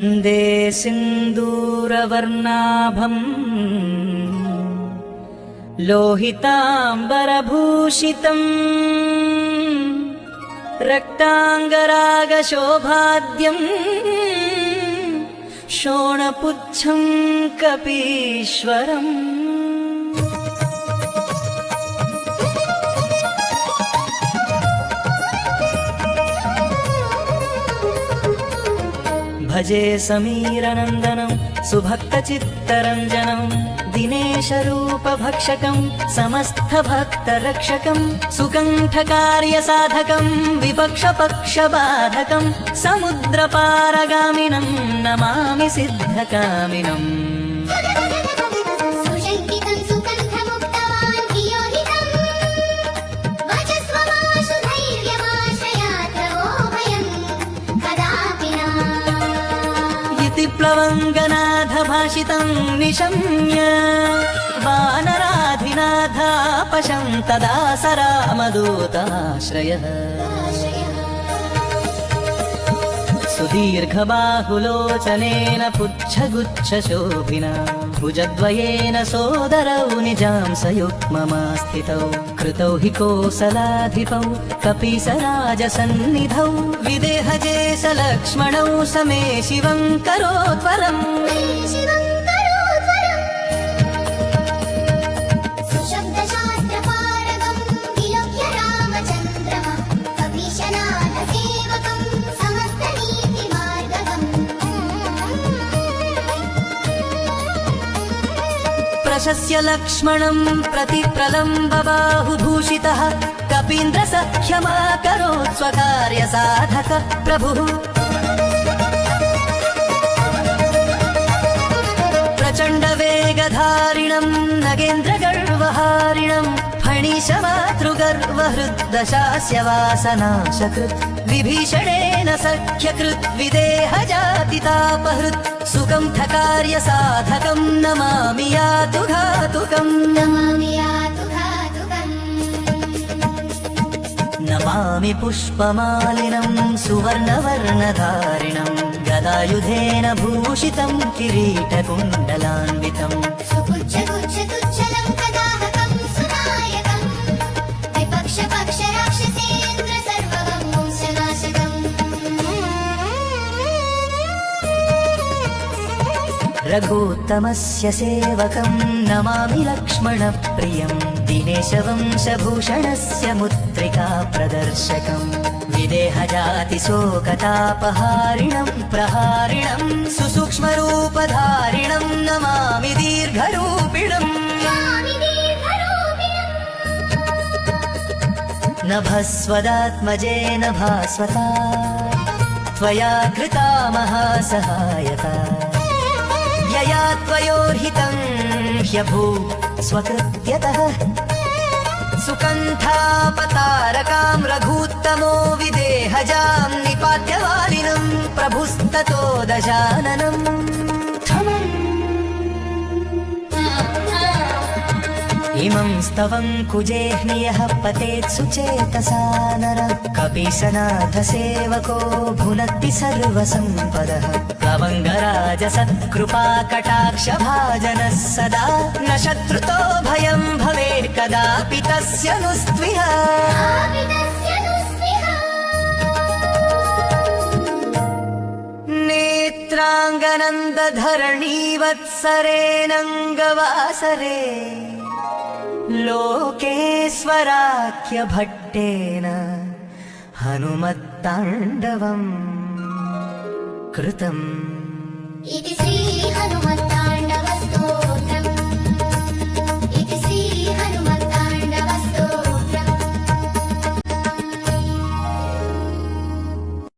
वन्दे सिन्दूरवर्णाभम् लोहिताम्बरभूषितम् रक्ताङ्गरागशोभाद्यम् शोणपुच्छं कपीश्वरम् भजे समीरनन्दनं सुभक्तचित्तरञ्जनं दिनेशरूपभक्षकं समस्तभक्तरक्षकं सुकण्ठकार्यसाधकं विपक्षपक्षबाधकं समुद्रपारगामिनं नमामि सिद्धकामिनम् प्लवङ्गनाथ भाषितं निशम्य वानराधिनाथापशं तदा स रामदूताश्रयः सुदीर्घबाहुलोचनेन पुच्छगुच्छशोभिना भुजद्वयेन सोदरौ निजांसयुग्ममास्थितौ कृतौ हि कोसलाधिपौ कपीसराजसन्निधौ विदेहजे स लक्ष्मणौ समे शिवं करोत्वरम् प्रशस्य लक्ष्मणं प्रति प्रलम्बबाहुभूषितः कपीन्द्रसख्यमाकरोत् स्वकार्यसाधक प्रभुः प्रचण्डवेगधारिणं नगेन्द्रगर्वहारिणं फणीशमातृगर्वहृद्दशास्य वासनाशकृत् विभीषणेन सख्यकृत् विदेहजातितापहृत् सुकण्ठकार्यसाधकं नमामि यातु घातुकम् नमामि पुष्पमालिनं सुवर्णवर्णधारिणं गदायुधेन भूषितं किरीटकुण्डलान्वितं रघूत्तमस्य सेवकं नमामि लक्ष्मणप्रियं दिनेशवंशभूषणस्य मुद्रिका प्रदर्शकं विदेहजातिशोकतापहारिणं प्रहारिणं सुसूक्ष्मरूपधारिणं नमामि दीर्घरूपिणम् नभस्वदात्मजेन भास्वता त्वया कृता महासहायता यया त्वयोर्हितं ह्यभू स्वकृत्यतः सुकण्ठापतारकां रघूत्तमो विदेहजां निपात्यवालिनं प्रभुस्ततो दशाननम् इमं स्तवं कुजेह्नियः पतेत् सुचेतसा नरः कपीशनाथसेवको भुनक्ति सर्वसम्पदः प्लवङ्गराजसत्कृपाकटाक्षभाजनः सदा न शत्रुतो भयं भवेत् कदापि तस्य नुस्त्विह नेत्राङ्गनन्दधरणीवत्सरेणङ्गवासरे लोकेश्वराख्यभट्टेन हनुमत्ताण्डवम् कृतम् इति श्री हनुमत्ताण्डवम्।